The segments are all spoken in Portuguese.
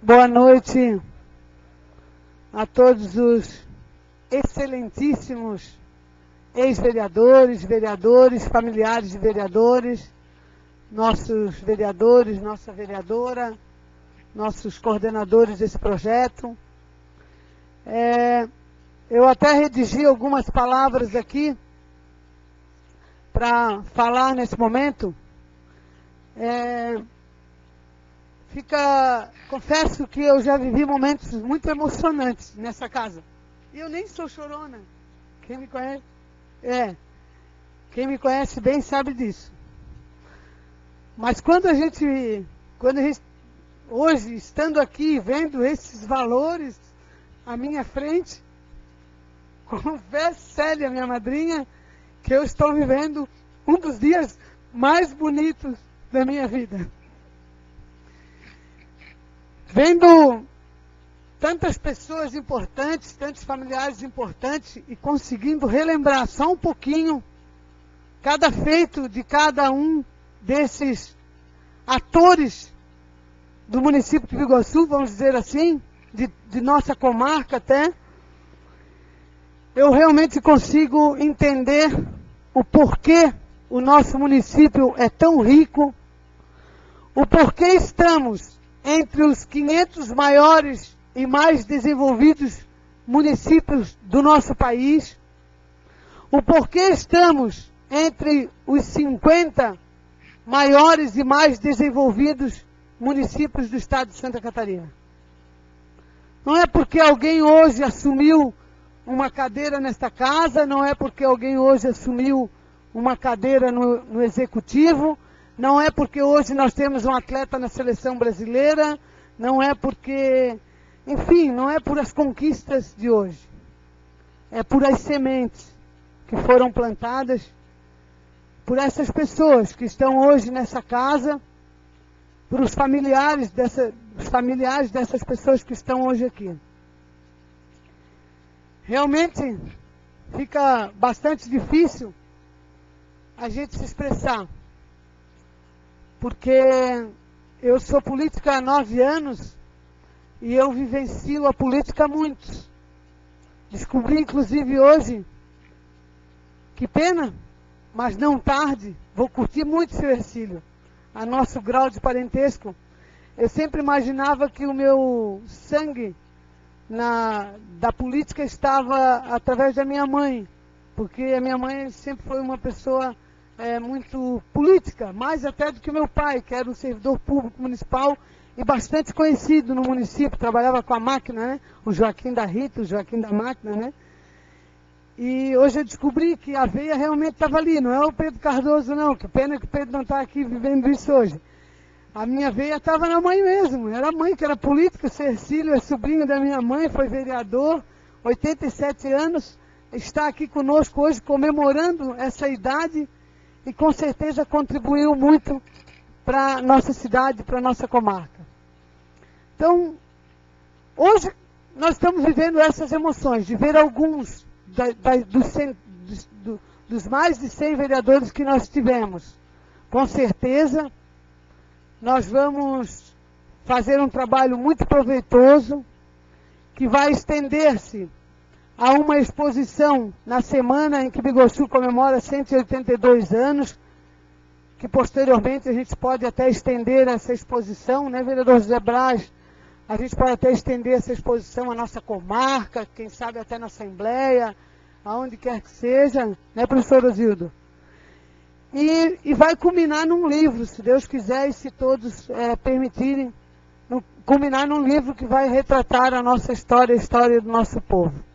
Boa noite a todos os excelentíssimos ex-vereadores, vereadores, familiares de vereadores, nossos vereadores, nossa vereadora, nossos coordenadores desse projeto. Eu até redigi algumas palavras aqui para falar nesse momento. Confesso que eu já vivi momentos muito emocionantes nessa casa. E eu nem sou chorona. Quem me conhece? Quem me conhece bem sabe disso. Mas quando a gente hoje, estando aqui, vendo esses valores à minha frente, confesso, Célia, minha madrinha, que eu estou vivendo um dos dias mais bonitos da minha vida. Vendo tantas pessoas importantes, tantos familiares importantes e conseguindo relembrar só um pouquinho cada feito de cada um desses atores do município de Biguaçu, vamos dizer assim, de nossa comarca até, eu realmente consigo entender o porquê o nosso município é tão rico, o porquê estamos entre os 500 maiores e mais desenvolvidos municípios do nosso país, o porquê estamos entre os 50 maiores e mais desenvolvidos municípios do estado de Santa Catarina. Não é porque alguém hoje assumiu uma cadeira nesta casa, não é porque alguém hoje assumiu uma cadeira no executivo, não é porque hoje nós temos um atleta na seleção brasileira, não é porque, enfim, não é por as conquistas de hoje. É por as sementes que foram plantadas por essas pessoas que estão hoje nessa casa, por os familiares dessas pessoas que estão hoje aqui. Realmente fica bastante difícil a gente se expressar, porque eu sou política há 9 anos e eu vivencio a política há muitos. Descobri, inclusive, hoje, que pena, mas não tarde, vou curtir muito seu Hercílio, a nosso grau de parentesco. Eu sempre imaginava que o meu sangue da política estava através da minha mãe, porque a minha mãe sempre foi uma pessoa muito política, mais até do que meu pai, que era um servidor público municipal e bastante conhecido no município, trabalhava com a máquina, né? O Joaquim da Rita, o Joaquim da máquina, né? E hoje eu descobri que a veia realmente estava ali, não é o Pedro Cardoso não, que pena que o Pedro não está aqui vivendo isso hoje. A minha veia estava na mãe mesmo, era a mãe que era política, o Hercílio é sobrinho da minha mãe, foi vereador, 87 anos, está aqui conosco hoje comemorando essa idade e com certeza contribuiu muito para a nossa cidade, para a nossa comarca. Então, hoje nós estamos vivendo essas emoções, de ver alguns dos mais de 100 vereadores que nós tivemos. Com certeza, nós vamos fazer um trabalho muito proveitoso, que vai estender-se a uma exposição na semana em que Biguaçu comemora 182 anos, que posteriormente a gente pode até estender essa exposição, né, vereador José Braz? A gente pode até estender essa exposição à nossa comarca, quem sabe até na Assembleia, aonde quer que seja, né, professor Osildo? E vai culminar num livro, se Deus quiser e se todos permitirem, culminar num livro que vai retratar a nossa história, a história do nosso povo.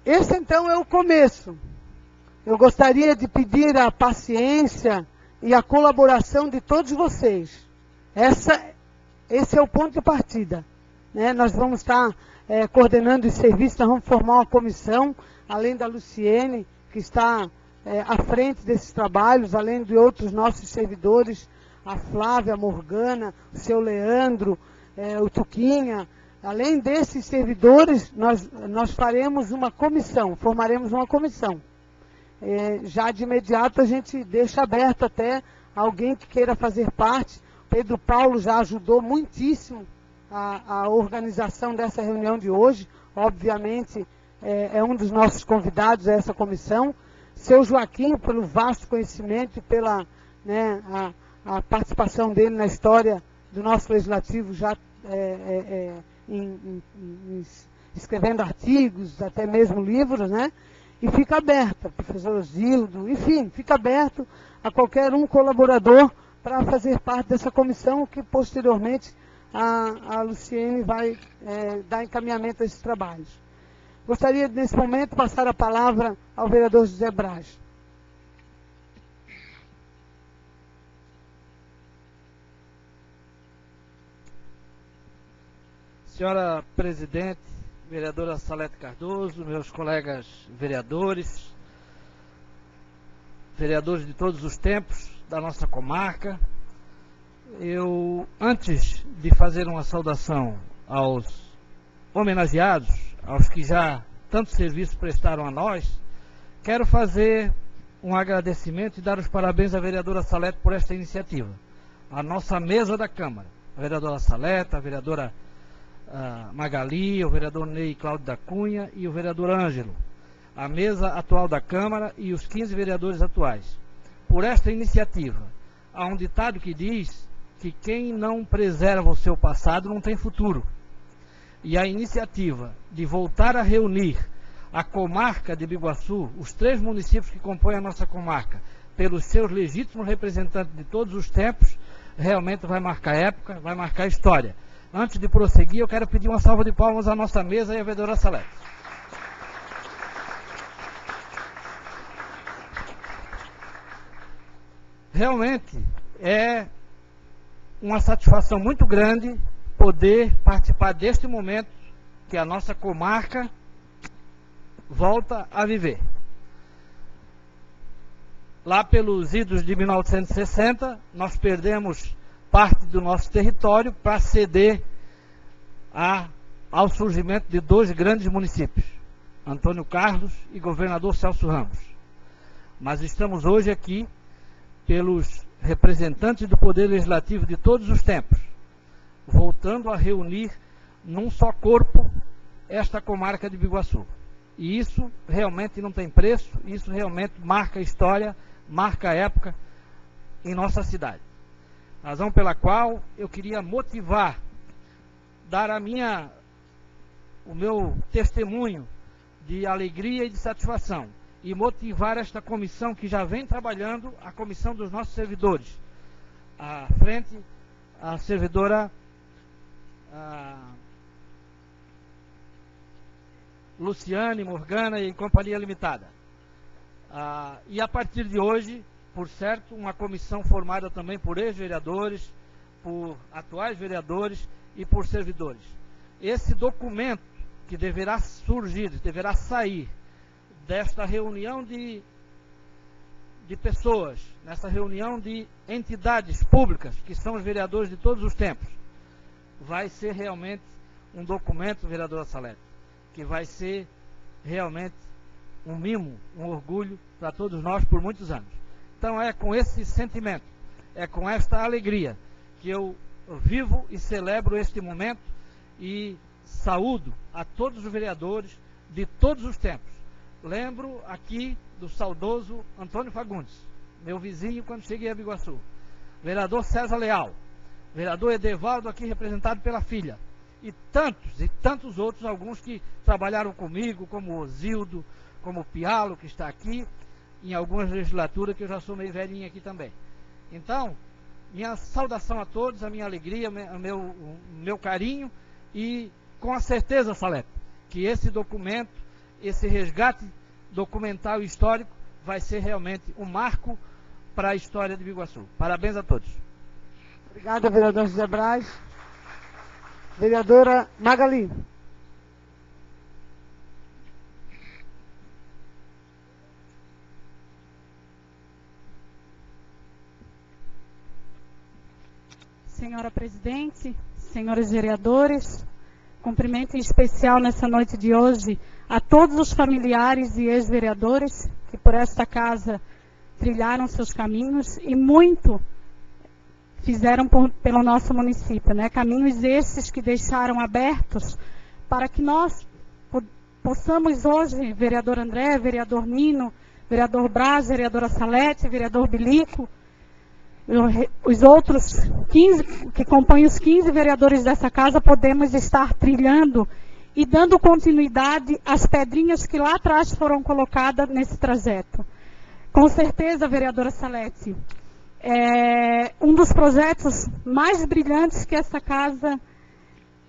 Esse então é o começo. Eu gostaria de pedir a paciência e a colaboração de todos vocês. Esse é o ponto de partida, né? Nós vamos estar coordenando os serviços, nós vamos formar uma comissão, além da Luciene, que está à frente desses trabalhos, além de outros nossos servidores, a Flávia, a Morgana, o seu Leandro, o Tuquinha. Além desses servidores, nós faremos uma comissão, formaremos uma comissão. Já de imediato a gente deixa aberto até alguém que queira fazer parte. Pedro Paulo já ajudou muitíssimo a organização dessa reunião de hoje, obviamente é um dos nossos convidados a essa comissão. Seu Joaquim, pelo vasto conhecimento e pela a participação dele na história do nosso legislativo, já escrevendo artigos, até mesmo livros, né? E fica aberta, professor Osildo, enfim, fica aberto a qualquer um colaborador para fazer parte dessa comissão que posteriormente a Luciene vai dar encaminhamento a esses trabalhos. Gostaria, nesse momento, passar a palavra ao vereador José Braz. Senhora Presidente, vereadora Salete Cardoso, meus colegas vereadores, vereadores de todos os tempos da nossa comarca, eu, antes de fazer uma saudação aos homenageados, aos que já tanto serviço prestaram a nós, quero fazer um agradecimento e dar os parabéns à vereadora Salete por esta iniciativa. A nossa mesa da Câmara, a vereadora Salete, a vereadora Magali, o vereador Ney Cláudio da Cunha e o vereador Ângelo, a mesa atual da Câmara e os 15 vereadores atuais. Por esta iniciativa, há um ditado que diz que quem não preserva o seu passado não tem futuro. E a iniciativa de voltar a reunir a comarca de Biguaçu, os 3 municípios que compõem a nossa comarca, pelos seus legítimos representantes de todos os tempos, realmente vai marcar época, vai marcar história. Antes de prosseguir, eu quero pedir uma salva de palmas à nossa mesa e à vereadora Salete. Realmente é uma satisfação muito grande poder participar deste momento que a nossa comarca volta a viver. Lá pelos idos de 1960, nós perdemos parte do nosso território para ceder ao surgimento de 2 grandes municípios, Antônio Carlos e Governador Celso Ramos. Mas estamos hoje aqui pelos representantes do Poder Legislativo de todos os tempos, voltando a reunir num só corpo esta comarca de Biguaçu. E isso realmente não tem preço, isso realmente marca a história, marca a época em nossa cidade. Razão pela qual eu queria motivar, dar o meu testemunho de alegria e de satisfação, e motivar esta comissão que já vem trabalhando, a comissão dos nossos servidores. À frente, a servidora Luciane, Morgana e Companhia Limitada. E a partir de hoje, por certo, uma comissão formada também por ex-vereadores, por atuais vereadores e por servidores. Esse documento que deverá surgir, deverá sair desta reunião de pessoas, nessa reunião de entidades públicas, que são os vereadores de todos os tempos, vai ser realmente um documento, vereadora Salete, que vai ser realmente um mimo, um orgulho para todos nós por muitos anos. Então é com esse sentimento, é com esta alegria que eu vivo e celebro este momento e saúdo a todos os vereadores de todos os tempos. Lembro aqui do saudoso Antônio Fagundes, meu vizinho quando cheguei a Biguaçu, vereador César Leal, vereador Edevaldo aqui representado pela filha, e tantos outros, alguns que trabalharam comigo, como o Osildo, como o Pialo, que está aqui, em algumas legislaturas, que eu já sou meio velhinho aqui também. Então, minha saudação a todos, a minha alegria, o meu carinho, e com a certeza, Salete, que esse documento, esse resgate documental e histórico, vai ser realmente um marco para a história de Biguaçu. Parabéns a todos. Obrigada, vereador José Braz. Vereadora Magali. Senhora Presidente, senhores vereadores, cumprimento em especial nessa noite de hoje a todos os familiares e ex-vereadores que por esta casa trilharam seus caminhos e muito fizeram pelo nosso município, né? Caminhos esses que deixaram abertos para que nós possamos hoje, vereador André, vereador Nino, vereador Braz, vereadora Salete, vereador Bilico, os outros 15, que compõem os 15 vereadores dessa casa, podemos estar trilhando e dando continuidade às pedrinhas que lá atrás foram colocadas nesse trajeto. Com certeza, vereadora Salete, um dos projetos mais brilhantes que essa casa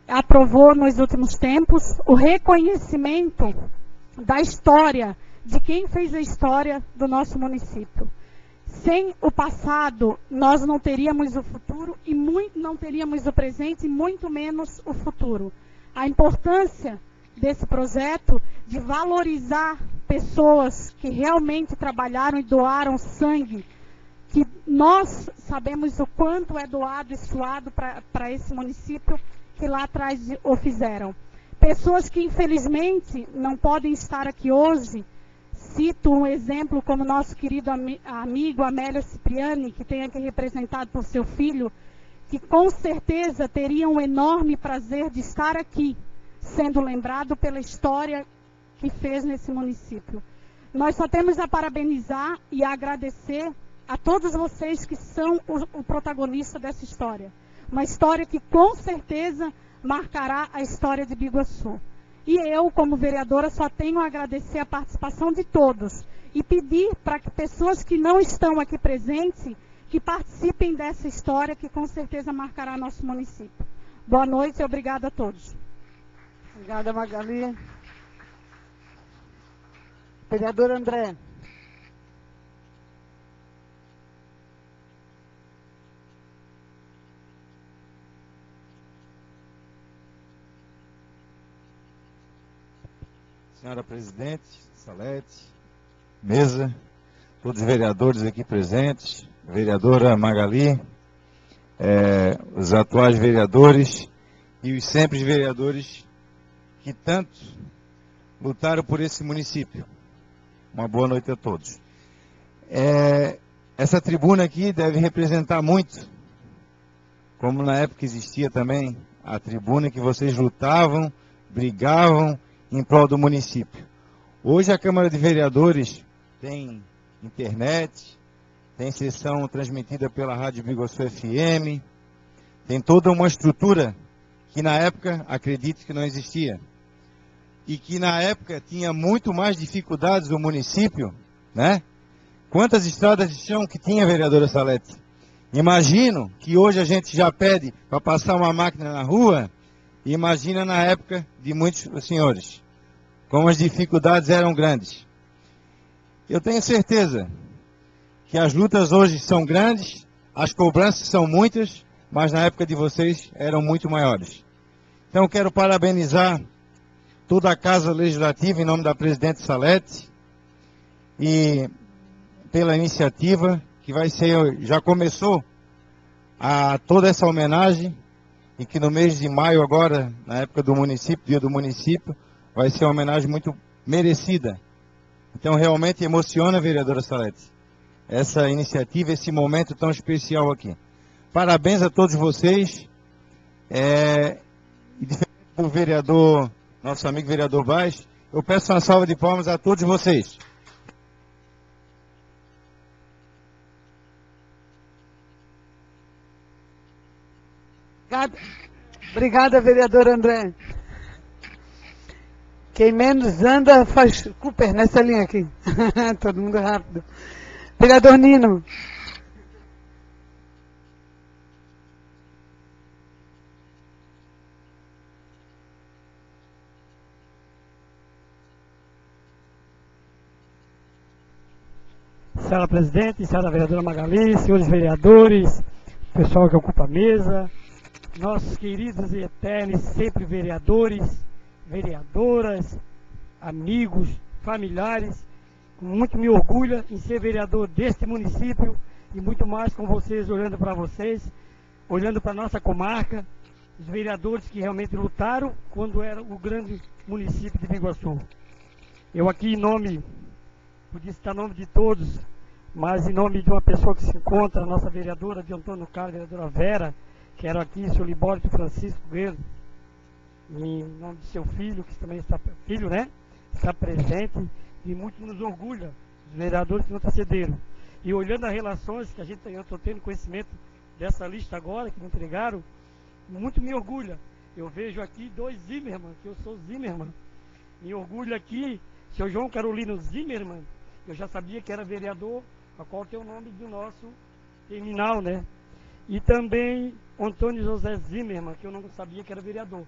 aprovou nos últimos tempos, o reconhecimento da história, de quem fez a história do nosso município. Sem o passado, nós não teríamos o futuro e não teríamos o presente e muito menos o futuro. A importância desse projeto de valorizar pessoas que realmente trabalharam e doaram sangue, que nós sabemos o quanto é doado e suado para esse município, que lá atrás o fizeram. Pessoas que infelizmente não podem estar aqui hoje. Cito um exemplo como nosso querido amigo Amélio Cipriani, que tem aqui representado por seu filho, que com certeza teria um enorme prazer de estar aqui, sendo lembrado pela história que fez nesse município. Nós só temos a parabenizar e a agradecer a todos vocês que são o protagonista dessa história. Uma história que com certeza marcará a história de Biguaçu. E eu, como vereadora, só tenho a agradecer a participação de todos e pedir para que pessoas que não estão aqui presentes, que participem dessa história que com certeza marcará nosso município. Boa noite e obrigada a todos. Obrigada, Magali. Vereador André. Senhora Presidente, Salete, mesa, todos os vereadores aqui presentes, vereadora Magali, os atuais vereadores e os sempre vereadores que tanto lutaram por esse município. Uma boa noite a todos. Essa tribuna aqui deve representar muito, como na época existia também a tribuna que vocês lutavam, brigavam em prol do município. Hoje a Câmara de Vereadores tem internet, tem sessão transmitida pela Rádio Biguaçu FM, tem toda uma estrutura que na época, acredito que não existia. E que na época tinha muito mais dificuldades no município, né? Quantas estradas de chão que tinha, vereadora Salete? Imagino que hoje a gente já pede para passar uma máquina na rua, e imagina na época de muitos senhores, como as dificuldades eram grandes. Eu tenho certeza que as lutas hoje são grandes, as cobranças são muitas, mas na época de vocês eram muito maiores. Então quero parabenizar toda a Casa Legislativa em nome da Presidente Salete e pela iniciativa que vai ser, já começou a toda essa homenagem e que no mês de maio agora, na época do município, dia do município, vai ser uma homenagem muito merecida. Então realmente emociona, vereadora Salete, essa iniciativa, esse momento tão especial aqui. Parabéns a todos vocês. E diferente do vereador, nosso amigo vereador Vaz, eu peço uma salva de palmas a todos vocês. Obrigada, vereador André. Quem menos anda faz Cooper nessa linha aqui. Todo mundo rápido. Vereador Nino. Senhora Presidente, senhora vereadora Magali, senhores vereadores, pessoal que ocupa a mesa, nossos queridos e eternos sempre vereadores, vereadoras, amigos, familiares, muito me orgulha em ser vereador deste município e muito mais com vocês, olhando para vocês, olhando para a nossa comarca, os vereadores que realmente lutaram quando era o grande município de Biguaçu. Eu aqui em nome, podia citar o nome de todos, mas em nome de uma pessoa que se encontra, a nossa vereadora de Antônio Carlos, vereadora Vera, quero aqui, seu Libório Francisco Guerreiro, em nome de seu filho, que também está, filho, né? Está presente e muito nos orgulha, os vereadores que não antecederam. E olhando as relações que eu estou tendo conhecimento dessa lista agora, que me entregaram, muito me orgulha. Eu vejo aqui 2 Zimmermann, que eu sou Zimmermann. Me orgulha aqui, seu João Carolino Zimmermann, eu já sabia que era vereador, a qual tem o nome do nosso terminal, né? E também Antônio José Zimmermann, que eu não sabia que era vereador.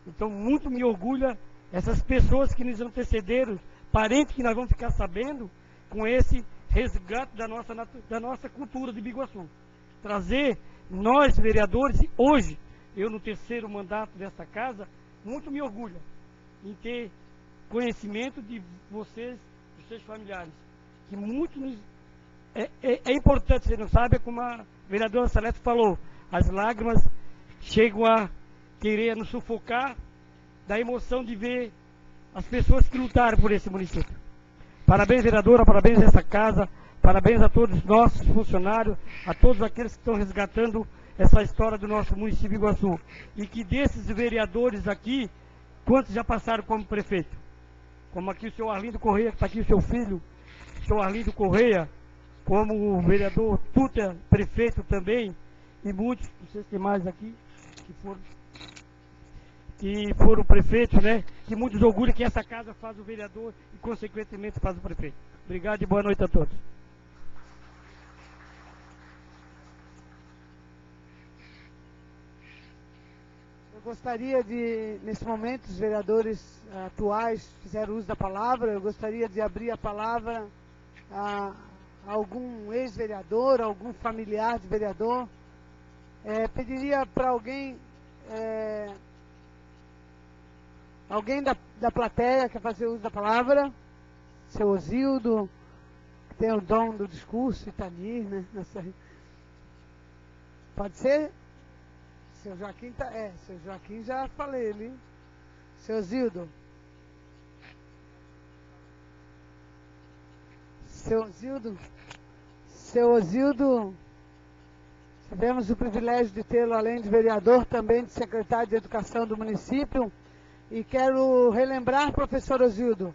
Então, muito me orgulha essas pessoas que nos antecederam, parentes que nós vamos ficar sabendo, com esse resgate da nossa cultura de Biguaçu. Trazer nós, vereadores, hoje, eu no 3º mandato desta casa, muito me orgulha em ter conhecimento de vocês, dos seus familiares, que muito nos... É importante, você não sabe, como a vereadora Salete falou, as lágrimas chegam a querer nos sufocar da emoção de ver as pessoas que lutaram por esse município. Parabéns, vereadora, parabéns a essa casa, parabéns a todos os nossos funcionários, a todos aqueles que estão resgatando essa história do nosso município de Iguaçu. E que desses vereadores aqui, quantos já passaram como prefeito? Como aqui o senhor Arlindo Correia, que está aqui o seu filho, o senhor Arlindo Correia, como o vereador Tuta, prefeito também, e muitos, não sei se tem mais aqui, que foram prefeitos, né? Que muitos orgulham que essa casa faz o vereador e, consequentemente, faz o prefeito. Obrigado e boa noite a todos. Eu gostaria de, nesse momento, os vereadores atuais fizeram uso da palavra, eu gostaria de abrir a palavra a algum ex-vereador, algum familiar de vereador. Pediria para alguém da plateia que quer fazer uso da palavra, seu Osildo, que tem o dom do discurso, Itanir, né? Pode ser? Seu Joaquim seu Joaquim já falei ali. Seu Osildo. Seu Osildo, tivemos o privilégio de tê-lo, além de vereador, também de secretário de Educação do município. E quero relembrar, professor Osildo,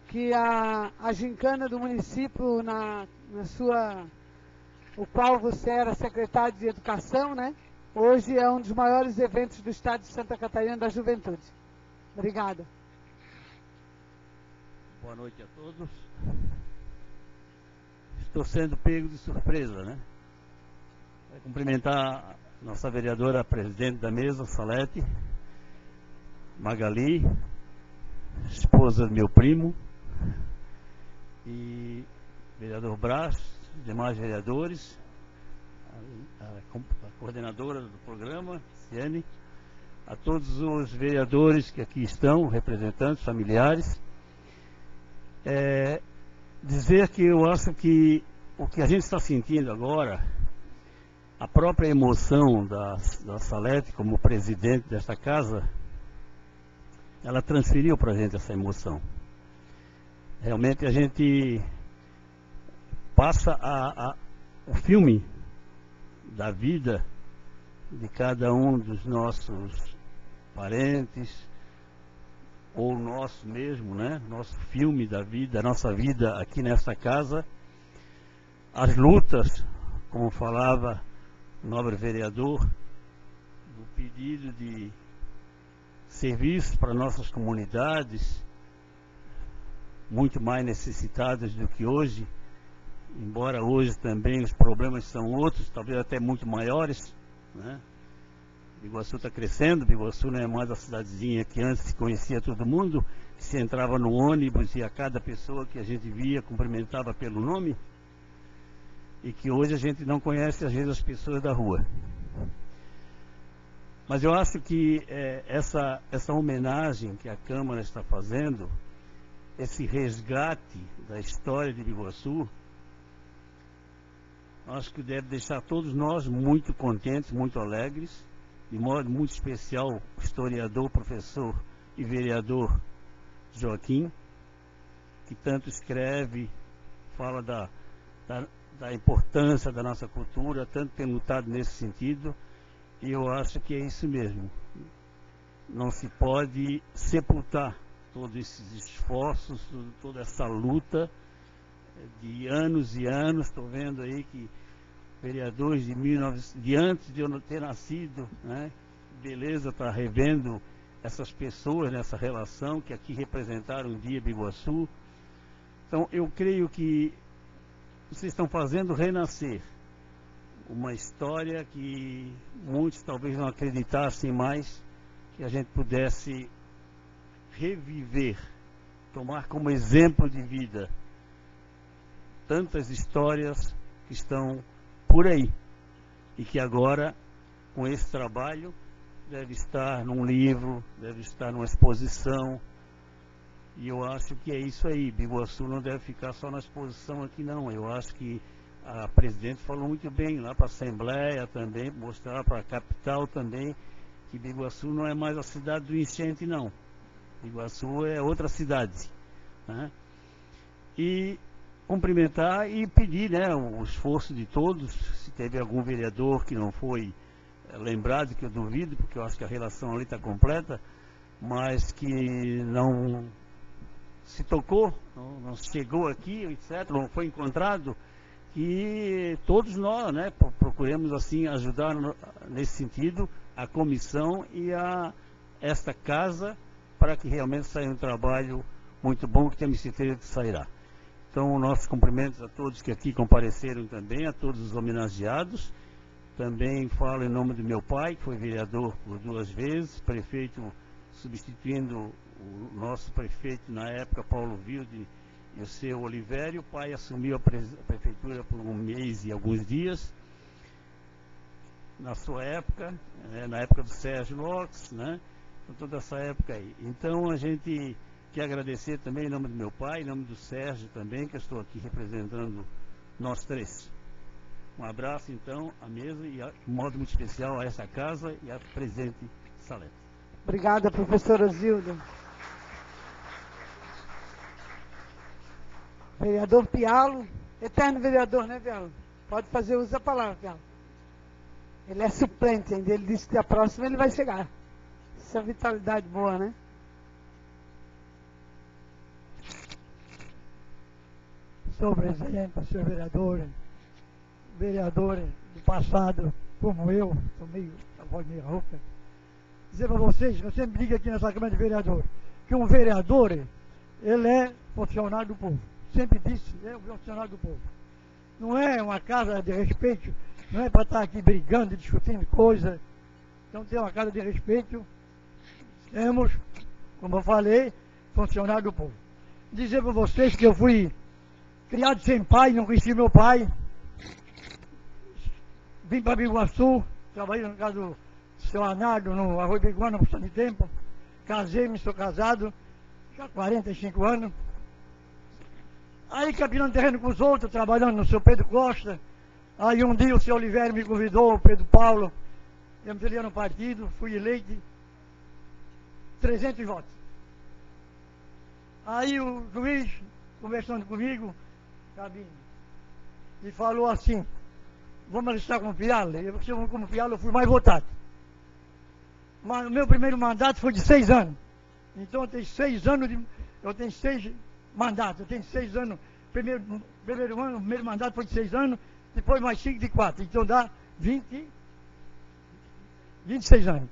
que a gincana do município, o qual você era secretário de Educação, né? Hoje é um dos maiores eventos do estado de Santa Catarina da juventude. Obrigada. Boa noite a todos. Estou sendo pego de surpresa, né? Vou cumprimentar a nossa vereadora presidente da mesa, Salete, Magali, esposa do meu primo, e vereador Brás, demais vereadores, a coordenadora do programa, Ciane, a todos os vereadores que aqui estão, representantes, familiares. Dizer que eu acho que o que a gente está sentindo agora, a própria emoção da Salete como presidente desta casa, ela transferiu para a gente essa emoção. Realmente a gente passa o filme da vida de cada um dos nossos parentes, ou nosso mesmo, né? Nosso filme da vida, nossa vida aqui nessa casa, as lutas, como falava o nobre vereador, do pedido de serviços para nossas comunidades, muito mais necessitadas do que hoje, embora hoje também os problemas são outros, talvez até muito maiores, né? Biguaçu está crescendo, Biguaçu não é mais a cidadezinha que antes se conhecia todo mundo, que se entrava no ônibus e a cada pessoa que a gente via cumprimentava pelo nome, e que hoje a gente não conhece às vezes as pessoas da rua. Mas eu acho que essa homenagem que a Câmara está fazendo, esse resgate da história de Biguaçu, acho que deve deixar todos nós muito contentes, muito alegres, de modo muito especial o historiador, professor e vereador Joaquim, que tanto escreve, fala da importância da nossa cultura, tanto tem lutado nesse sentido, e eu acho que é isso mesmo. Não se pode sepultar todos esses esforços, toda essa luta de anos e anos. Estou vendo aí que vereadores de antes de eu não ter nascido, né? Beleza, está revendo essas pessoas nessa relação que aqui representaram um dia Biguaçu. Então eu creio que vocês estão fazendo renascer uma história que muitos talvez não acreditassem mais que a gente pudesse reviver, tomar como exemplo de vida tantas histórias que estão por aí e que agora, com esse trabalho, deve estar num livro, deve estar numa exposição. E eu acho que é isso aí. Biguaçu não deve ficar só na exposição aqui, não. Eu acho que a presidente falou muito bem lá para a Assembleia também, mostrar para a capital também que Biguaçu não é mais a cidade do enchente, não. Biguaçu é outra cidade, né? E cumprimentar e pedir, né, o esforço de todos. Se teve algum vereador que não foi lembrado, que eu duvido, porque eu acho que a relação ali está completa, mas que não se tocou, não chegou aqui, etc., não foi encontrado, que todos nós, né, procuremos assim ajudar nesse sentido a comissão e esta casa, para que realmente saia um trabalho muito bom, que temos certeza que sairá. Então, nossos cumprimentos a todos que aqui compareceram também, a todos os homenageados. Também falo em nome do meu pai, que foi vereador por 2 vezes, prefeito substituindo o nosso prefeito na época, Paulo Wilde, e o seu Olivério. O pai assumiu a prefeitura por 1 mês e alguns dias, na sua época, na época do Sérgio Lopes, né? Toda essa época aí. Então, a gente quer agradecer também em nome do meu pai, em nome do Sérgio também, que eu estou aqui representando nós 3. Um abraço, então, à mesa e, de modo muito especial, a essa casa e à presidente Salete. Obrigada, professora Zilda. Vereador Pialo, eterno vereador, né, Pialo? Pode fazer uso da palavra, Pialo. Ele é suplente ainda, ele disse que a próxima ele vai chegar. Essa vitalidade boa, né? Senhor presidente, senhor vereadores do passado, como eu, sou meio, a voz meio rouca, dizer para vocês, eu sempre digo aqui nessa Câmara de Vereadores, que um vereador, ele é funcionário do povo. Sempre disse, é um funcionário do povo. Não é uma casa de respeito, não é para estar aqui brigando, discutindo coisa. Então tem uma casa de respeito. Temos, como eu falei, funcionário do povo. Dizer para vocês que eu fui criado sem pai, não conheci meu pai. Vim para Biguaçu, trabalhei na casa do seu Arnaldo, no Arroio Biguana, há bastante tempo. Casei-me, sou casado, já há 45 anos. Aí capinando terreno com os outros, trabalhando no seu Pedro Costa. Aí um dia o seu Oliveira me convidou, o Pedro Paulo, eu me filiei no partido, fui eleito, 300 votos. Aí o juiz, conversando comigo, e falou assim, vamos alistar como Pialo? Eu, como Pialo, eu fui mais votado. Mas o meu primeiro mandato foi de 6 anos. Então eu tenho 6 anos eu tenho 6 mandatos, eu tenho 6 anos. Primeiro ano, o primeiro mandato foi de 6 anos, depois mais 5 de 4. Então dá 26 anos.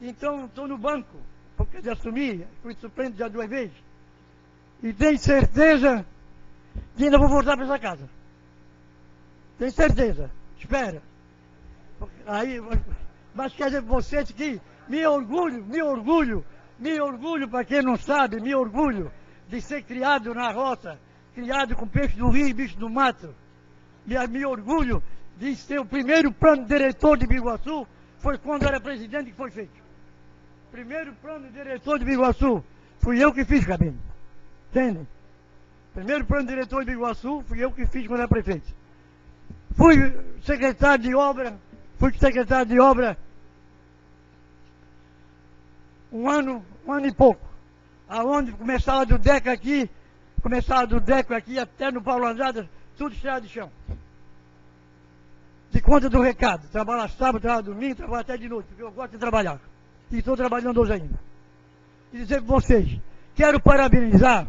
Então estou no banco, porque de assumir, fui suplente já 2 vezes. E tenho certeza que ainda vou voltar para essa casa. Tenho certeza. Espera. Aí, mas quer dizer para vocês que me orgulho, para quem não sabe, me orgulho de ser criado na roça, criado com peixe do rio e bicho do mato. Me orgulho de ser o primeiro plano diretor de Biguaçu, foi quando era presidente que foi feito. Primeiro plano diretor de Biguaçu, fui eu que fiz, Cabine. Entende? Primeiro plano diretor de Biguaçu, fui eu que fiz quando era prefeito. Fui secretário de obra um ano e pouco. Aonde começava do DECO aqui até no Paulo Andrade, tudo estrada de chão. De conta do recado. Trabalho sábado, trabalho domingo, trabalho até de noite, porque eu gosto de trabalhar. E estou trabalhando hoje ainda. E dizer para vocês, quero parabenizar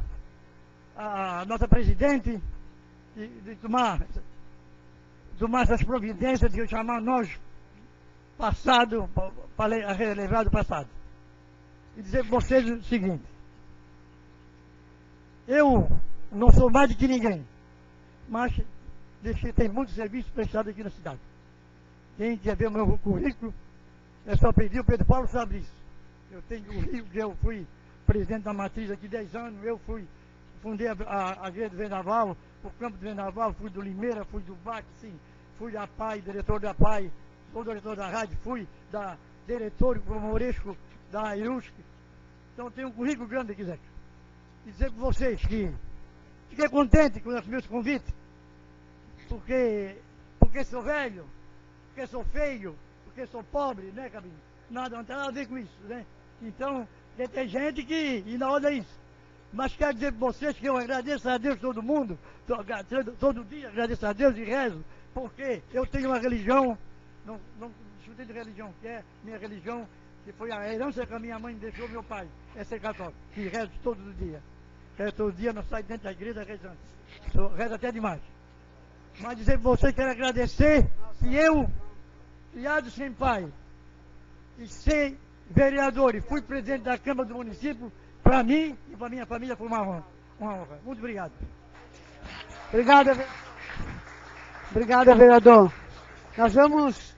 a nossa presidente de tomar essas providências de chamar nós passado, para relembrar do passado. E dizer para vocês o seguinte, eu não sou mais do que ninguém, mas tem muito serviço prestado aqui na cidade. Quem quer ver o meu currículo, é só pedir, o Pedro Paulo sabe disso. Eu tenho o Rio, que eu fui presidente da matriz aqui 10 anos, fundei a Igreja do Vendaval, o Campo do Vendaval, fui do Limeira, fui do BAC, sim, fui da PAI, diretor da PAI, sou diretor da rádio, fui da diretor Moresco da IRUSC. Então tenho um currículo grande aqui, Zeca. E dizer para vocês que fiquei contente com os meus convites, porque sou velho, porque sou feio, porque sou pobre, né, Cabinho? Nada, não tem nada a ver com isso, né? Então, tem gente que ignora isso. Mas quero dizer para vocês que eu agradeço a Deus todo mundo, todo dia agradeço a Deus e rezo, porque eu tenho uma religião, não discutir de religião, que é minha religião, que foi a herança que a minha mãe deixou meu pai, é ser católico, que rezo todos os dias. Rezo todo dia, não saio dentro da igreja rezando. Rezo até demais. Mas dizer para vocês que quero agradecer que eu, criado sem pai, e ser vereador e fui presidente da Câmara do município, para mim e para minha família foi uma honra. Muito obrigado. Obrigado, vereador. Nós vamos...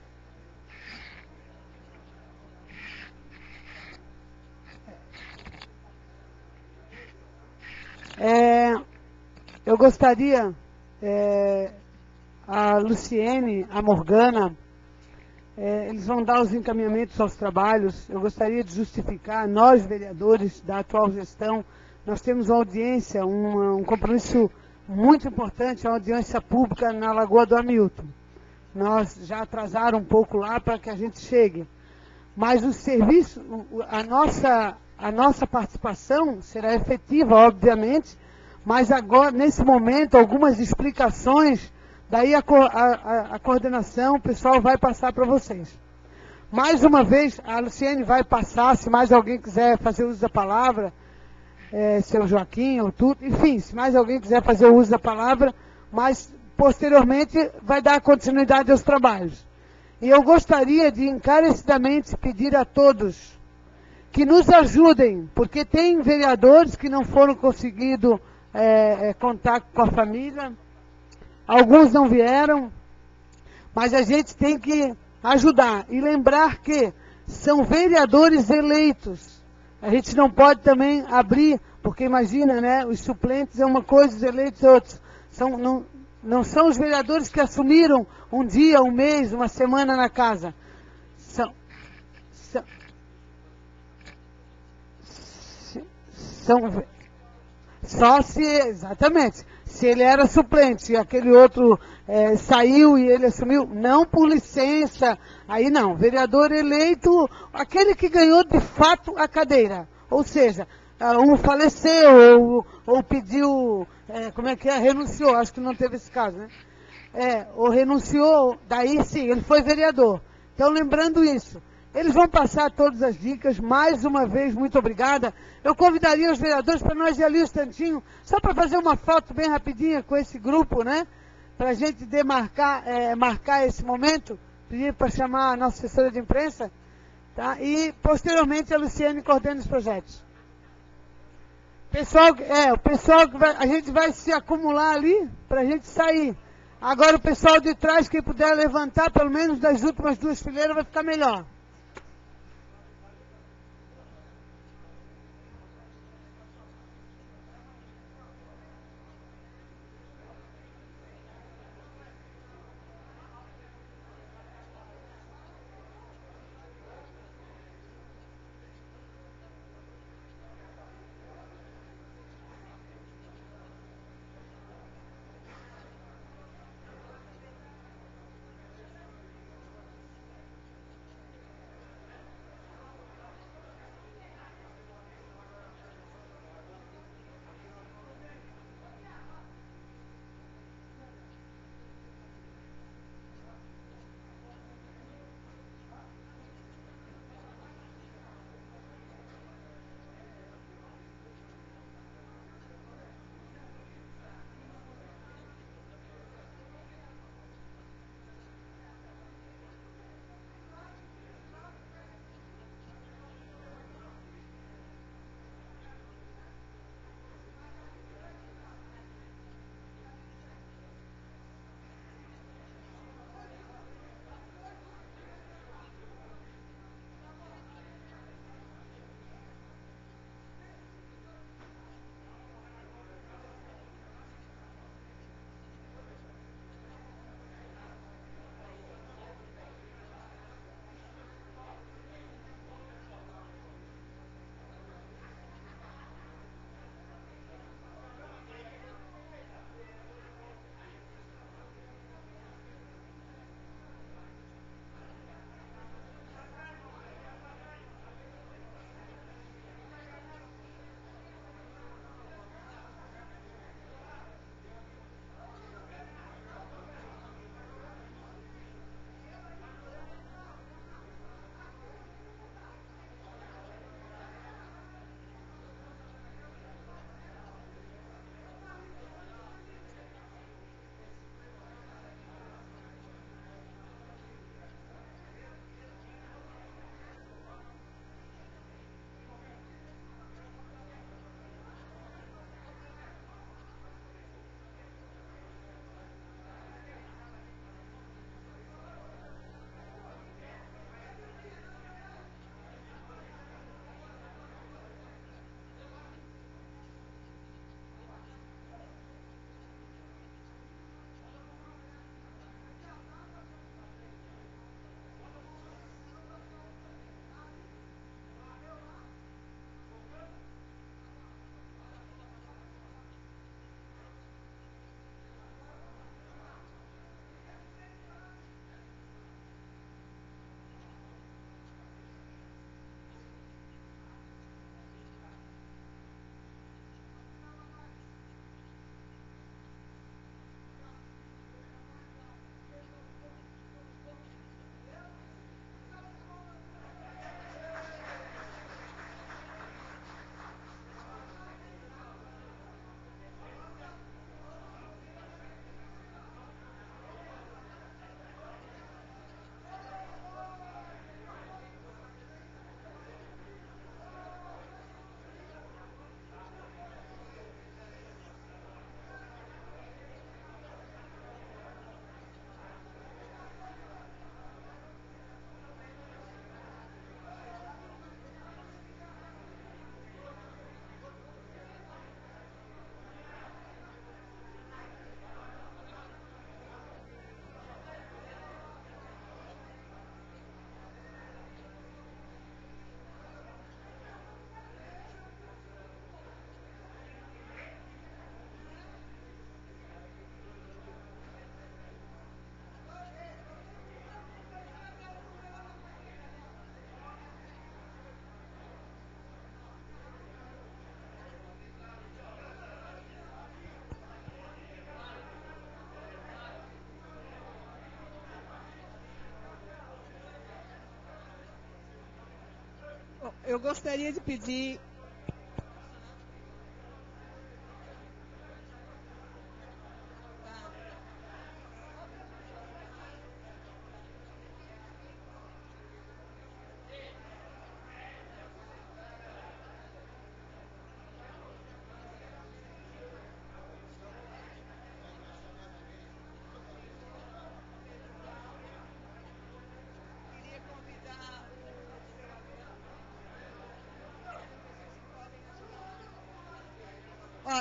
eu gostaria, a Luciene, a Morgana, eles vão dar os encaminhamentos aos trabalhos. Eu gostaria de justificar, nós, vereadores da atual gestão, nós temos uma audiência, um compromisso muito importante, a audiência pública na Lagoa do Hamilton. Nós já atrasaram um pouco lá para que a gente chegue. Mas o serviço, a nossa participação será efetiva, obviamente, mas agora, nesse momento, algumas explicações, daí a coordenação, o pessoal vai passar para vocês. Mais uma vez, a Luciene vai passar, se mais alguém quiser fazer uso da palavra, seu Joaquim ou tudo, enfim, se mais alguém quiser fazer o uso da palavra, mas posteriormente vai dar continuidade aos trabalhos. E eu gostaria de encarecidamente pedir a todos que nos ajudem, porque tem vereadores que não foram conseguido contato com a família, alguns não vieram, mas a gente tem que ajudar e lembrar que são vereadores eleitos. A gente não pode também abrir, porque imagina, né, os suplentes é uma coisa, os eleitos é outra. Não são os vereadores que assumiram um dia, um mês, uma semana na casa. Exatamente, se ele era suplente e aquele outro saiu e ele assumiu, não por licença, aí não, vereador eleito, aquele que ganhou de fato a cadeira, ou seja, um faleceu ou pediu, renunciou, acho que não teve esse caso, né? Ou renunciou, daí sim, ele foi vereador. Então, lembrando isso, eles vão passar todas as dicas. Mais uma vez, muito obrigada. Eu convidaria os vereadores para nós ir ali um instantinho, só para fazer uma foto bem rapidinha com esse grupo, né? Para a gente marcar esse momento. Pedir para chamar a nossa assessora de imprensa, tá? E, posteriormente, a Luciene coordena os projetos. Pessoal, a gente vai se acumular ali para a gente sair. Agora, o pessoal de trás, quem puder levantar, pelo menos das últimas duas fileiras, vai ficar melhor. eu gostaria de pedir...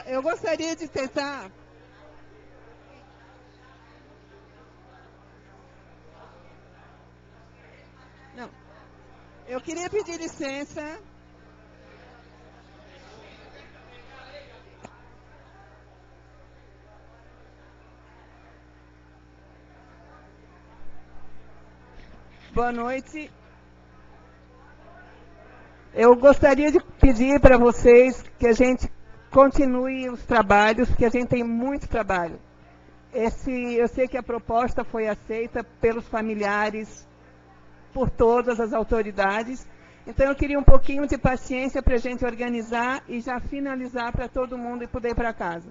Eu gostaria de tentar... Não. Eu queria pedir licença. Boa noite. Eu gostaria de pedir para vocês que a gente continue os trabalhos, porque a gente tem muito trabalho. Eu sei que a proposta foi aceita pelos familiares, por todas as autoridades. Então, eu queria um pouquinho de paciência para a gente organizar e já finalizar para todo mundo e poder ir para casa.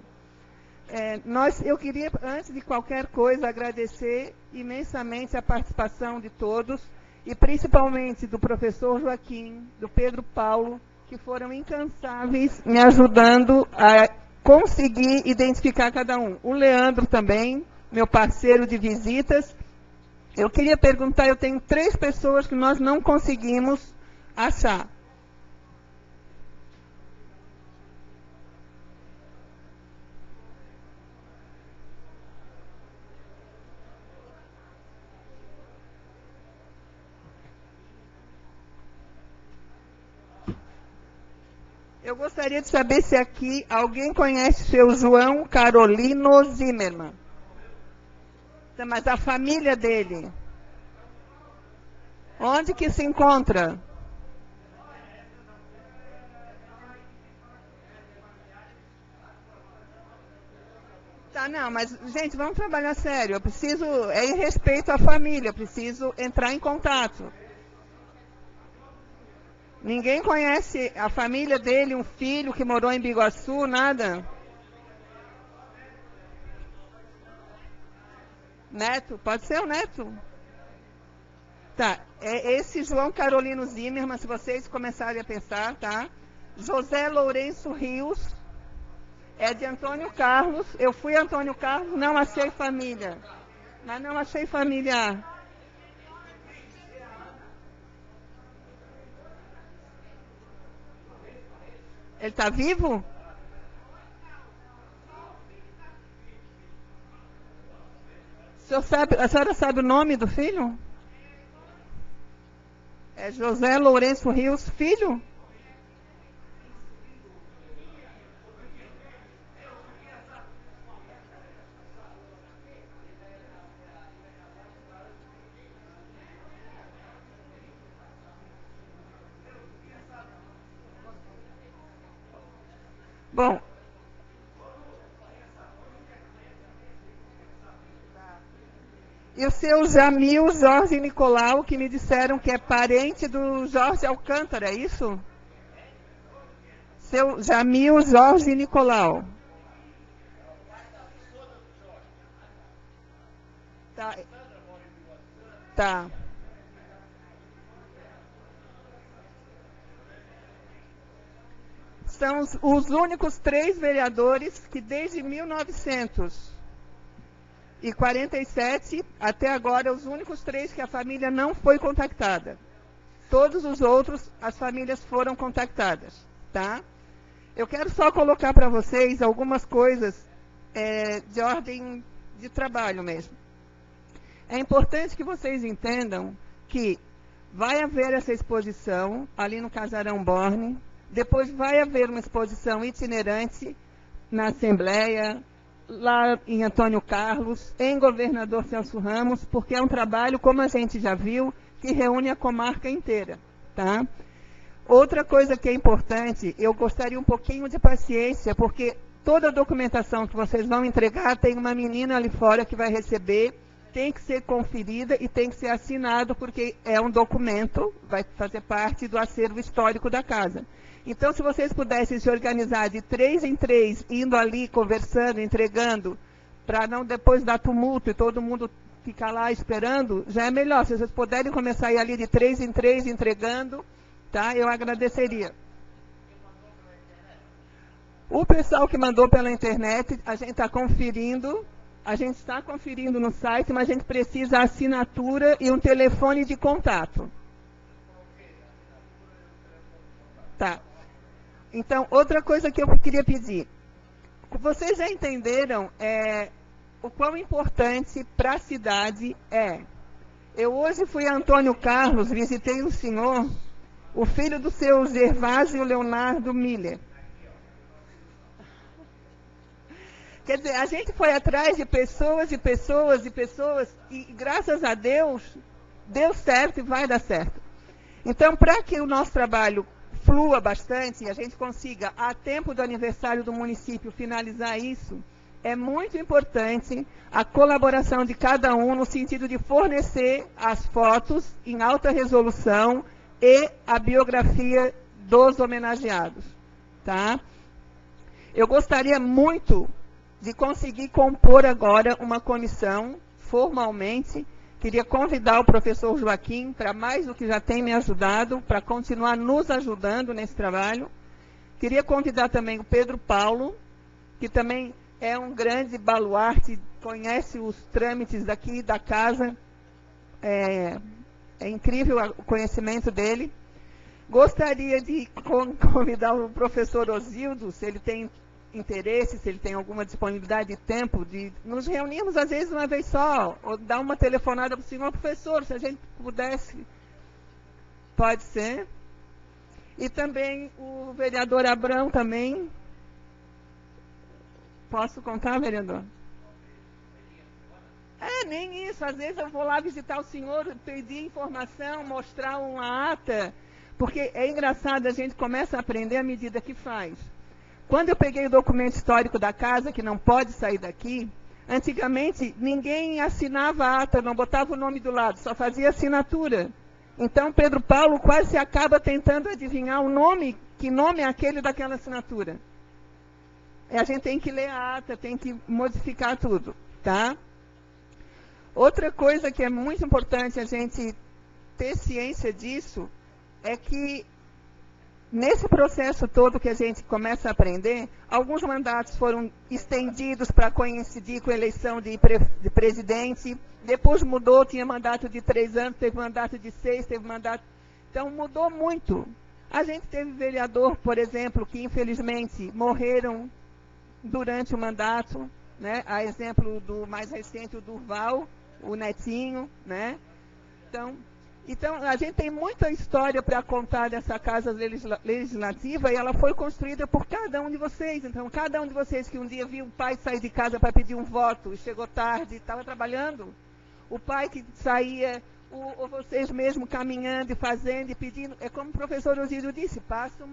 Eu queria, antes de qualquer coisa, agradecer imensamente a participação de todos, e principalmente do professor Joaquim, do Pedro Paulo, que foram incansáveis me ajudando a conseguir identificar cada um. O Leandro também, meu parceiro de visitas. Eu queria perguntar, eu tenho 3 pessoas que nós não conseguimos achar. Eu gostaria de saber se aqui alguém conhece o seu João Carolino Zimmermann. Mas a família dele, onde que se encontra? Tá, não, mas, gente, vamos trabalhar sério. Eu preciso, em respeito à família, eu preciso entrar em contato. Ninguém conhece a família dele, um filho que morou em Biguaçu, nada? Neto? Pode ser o neto? Tá, esse João Carolino Zimmermann, se vocês começarem a pensar, tá? José Lourenço Rios, é de Antônio Carlos. Eu fui a Antônio Carlos, não achei família. Mas não achei familiar. Ele está vivo? A senhora sabe o nome do filho? É José Lourenço Rios, filho? Bom, e o seu Jamil Jorge Nicolau, que me disseram que é parente do Jorge Alcântara, é isso? Seu Jamil Jorge Nicolau. Tá. Tá. São os únicos 3 vereadores que desde 1947 até agora, os únicos 3 que a família não foi contactada. Todos os outros, as famílias foram contactadas, tá? Eu quero só colocar para vocês algumas coisas de ordem de trabalho mesmo. É importante que vocês entendam que vai haver essa exposição ali no Casarão Borne. Depois vai haver uma exposição itinerante na Assembleia, lá em Antônio Carlos, em Governador Celso Ramos, porque é um trabalho, como a gente já viu, que reúne a comarca inteira, tá? Outra coisa que é importante, eu gostaria um pouquinho de paciência, porque toda a documentação que vocês vão entregar, tem uma menina ali fora que vai receber, tem que ser conferida e tem que ser assinado, porque é um documento, vai fazer parte do acervo histórico da casa. Então, se vocês pudessem se organizar de 3 em 3, indo ali, conversando, entregando, para não depois dar tumulto e todo mundo ficar lá esperando, já é melhor. Se vocês puderem começar a ir ali de 3 em 3, entregando, tá? Eu agradeceria. O pessoal que mandou pela internet, a gente está conferindo no site, mas a gente precisa a assinatura e um telefone de contato. Tá. Então, outra coisa que eu queria pedir. Vocês já entenderam o quão importante para a cidade é. Eu hoje fui a Antônio Carlos, visitei o senhor, o filho do seu Gervásio Leonardo Miller. Quer dizer, a gente foi atrás de pessoas e pessoas e pessoas, e graças a Deus, deu certo e vai dar certo. Então, para que o nosso trabalho flua bastante e a gente consiga, a tempo do aniversário do município, finalizar isso, é muito importante a colaboração de cada um no sentido de fornecer as fotos em alta resolução e a biografia dos homenageados, tá? Eu gostaria muito de conseguir compor agora uma comissão, formalmente. Queria convidar o professor Joaquim, para mais do que já tem me ajudado, para continuar nos ajudando nesse trabalho. Queria convidar também o Pedro Paulo, que também é um grande baluarte, conhece os trâmites daqui da casa. É incrível o conhecimento dele. Gostaria de convidar o professor Osildo, se ele tem interesse, se ele tem alguma disponibilidade de tempo, de nos reunirmos às vezes uma vez só, ou dar uma telefonada para o senhor professor, se a gente pudesse, pode ser. E também o vereador Abrão também. Posso contar, vereador? Nem isso, às vezes eu vou lá visitar o senhor, pedir informação, mostrar uma ata, porque é engraçado, a gente começa a aprender à medida que faz. Quando eu peguei o documento histórico da casa, que não pode sair daqui, antigamente ninguém assinava a ata, não botava o nome do lado, só fazia assinatura. Então Pedro Paulo quase acaba tentando adivinhar o nome, que nome é aquele daquela assinatura. A gente tem que ler a ata, tem que modificar tudo, tá? Outra coisa que é muito importante a gente ter ciência disso, é que nesse processo todo que a gente começa a aprender, alguns mandatos foram estendidos para coincidir com a eleição de presidente, depois mudou, tinha mandato de 3 anos, teve mandato de 6, teve mandato... Então mudou muito. A gente teve vereador, por exemplo, que infelizmente morreram durante o mandato, né? A exemplo do mais recente, o Durval, o Netinho, né? Então, a gente tem muita história para contar dessa casa legislativa, e ela foi construída por cada um de vocês. Então, cada um de vocês que um dia viu o pai sair de casa para pedir um voto, e chegou tarde, estava trabalhando, o pai que saía, ou vocês mesmo caminhando e fazendo e pedindo, é como o professor Osírio disse, passa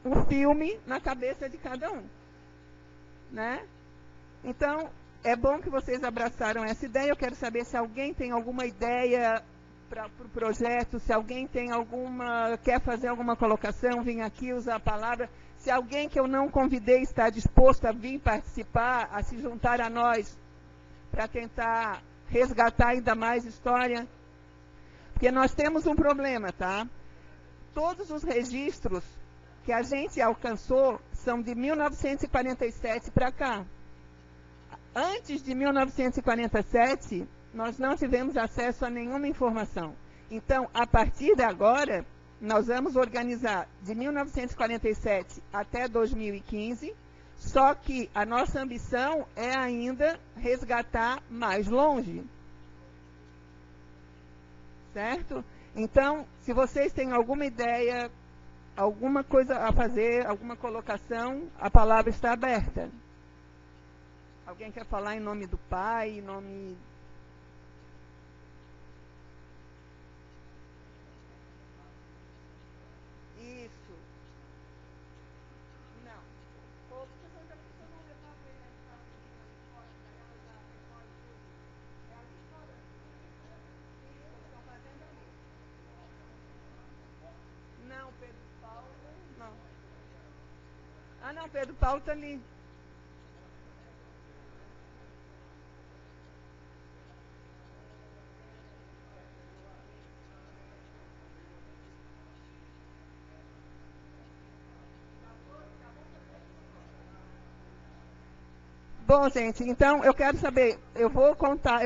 um filme na cabeça de cada um, né? Então, é bom que vocês abraçaram essa ideia. Eu quero saber se alguém tem alguma ideia para o projeto, se alguém tem quer fazer alguma colocação, vir aqui usar a palavra. Se alguém que eu não convidei está disposto a vir participar, a se juntar a nós, para tentar resgatar ainda mais história. Porque nós temos um problema, tá? Todos os registros que a gente alcançou são de 1947 para cá. Antes de 1947, nós não tivemos acesso a nenhuma informação. Então, a partir de agora, nós vamos organizar de 1947 até 2015, só que a nossa ambição é ainda resgatar mais longe. Certo? Então, se vocês têm alguma ideia, alguma coisa a fazer, alguma colocação, a palavra está aberta. Alguém quer falar em nome do pai, em nome... Isso. Não. Outros não levar ele a não, Pedro Paulo está ali. Bom, gente, então eu quero saber, eu vou contar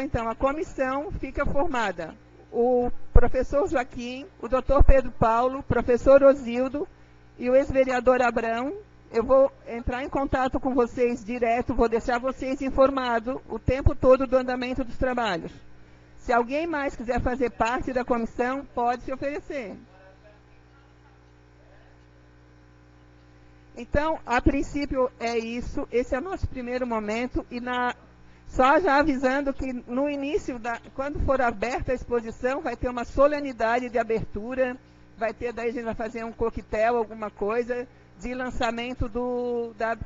então, a comissão fica formada. O professor Joaquim, o doutor Pedro Paulo, o professor Osildo e o ex-vereador Abrão. Eu vou entrar em contato com vocês direto, vou deixar vocês informados o tempo todo do andamento dos trabalhos. Se alguém mais quiser fazer parte da comissão, pode se oferecer. Então, a princípio é isso, esse é o nosso primeiro momento, e só já avisando que no início, quando for aberta a exposição, vai ter uma solenidade de abertura, daí a gente vai fazer um coquetel, alguma coisa, de lançamento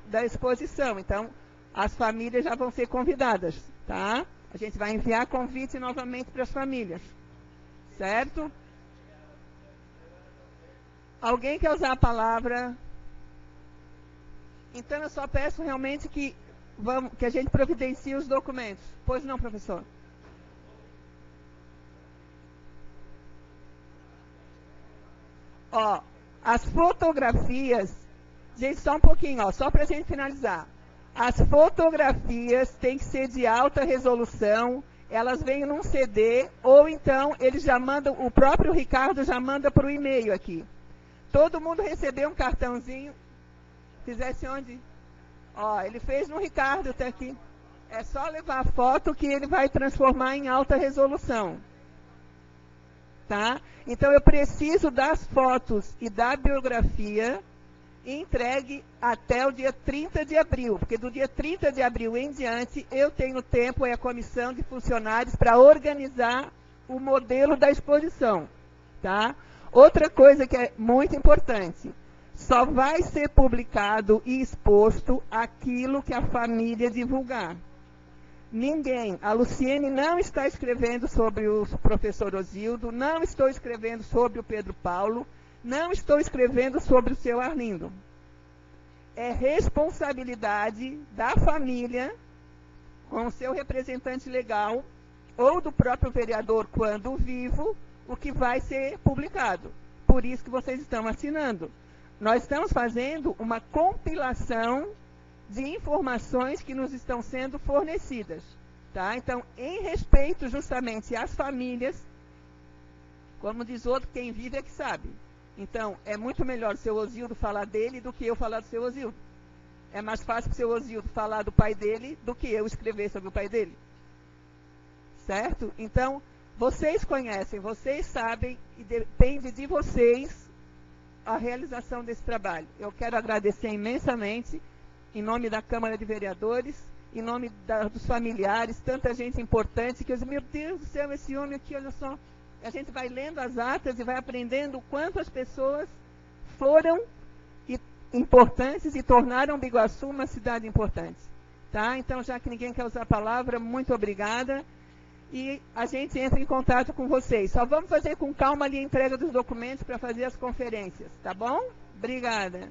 da exposição. Então, as famílias já vão ser convidadas, tá? A gente vai enviar convite novamente para as famílias, certo? Alguém quer usar a palavra? Então, eu só peço realmente que a gente providencie os documentos. Pois não, professor? Ó, as fotografias... Gente, só um pouquinho, ó, só para a gente finalizar. As fotografias têm que ser de alta resolução, elas vêm num CD, ou então eles já mandam, o próprio Ricardo já manda para o e-mail aqui. Todo mundo recebeu um cartãozinho. Fizesse onde? Ó, ele fez no Ricardo, tá aqui. É só levar a foto que ele vai transformar em alta resolução. Tá? Então, eu preciso das fotos e da biografia entregue até o dia 30 de abril. Porque do dia 30 de abril em diante, eu tenho tempo, a comissão de funcionários, para organizar o modelo da exposição. Tá? Outra coisa que é muito importante. Só vai ser publicado e exposto aquilo que a família divulgar. Ninguém, a Luciene não está escrevendo sobre o professor Osildo, não estou escrevendo sobre o Pedro Paulo, não estou escrevendo sobre o seu Arlindo. É responsabilidade da família, com o seu representante legal, ou do próprio vereador, quando vivo, o que vai ser publicado. Por isso que vocês estão assinando. Nós estamos fazendo uma compilação de informações que nos estão sendo fornecidas. Tá? Então, em respeito justamente às famílias, como diz outro, quem vive é que sabe. Então, é muito melhor o seu Osildo falar dele do que eu falar do seu Osildo. É mais fácil o seu Osildo falar do pai dele do que eu escrever sobre o pai dele. Certo? Então, vocês conhecem, vocês sabem, e depende de vocês a realização desse trabalho. Eu quero agradecer imensamente, em nome da Câmara de Vereadores, em nome dos familiares, tanta gente importante, que eu digo, meu Deus do céu, esse homem aqui, olha só. A gente vai lendo as atas e vai aprendendo o quanto as pessoas foram importantes e tornaram Biguaçu uma cidade importante. Tá? Então, já que ninguém quer usar a palavra, muito obrigada. E a gente entra em contato com vocês. Só vamos fazer com calma ali a entrega dos documentos para fazer as conferências, tá bom? Obrigada.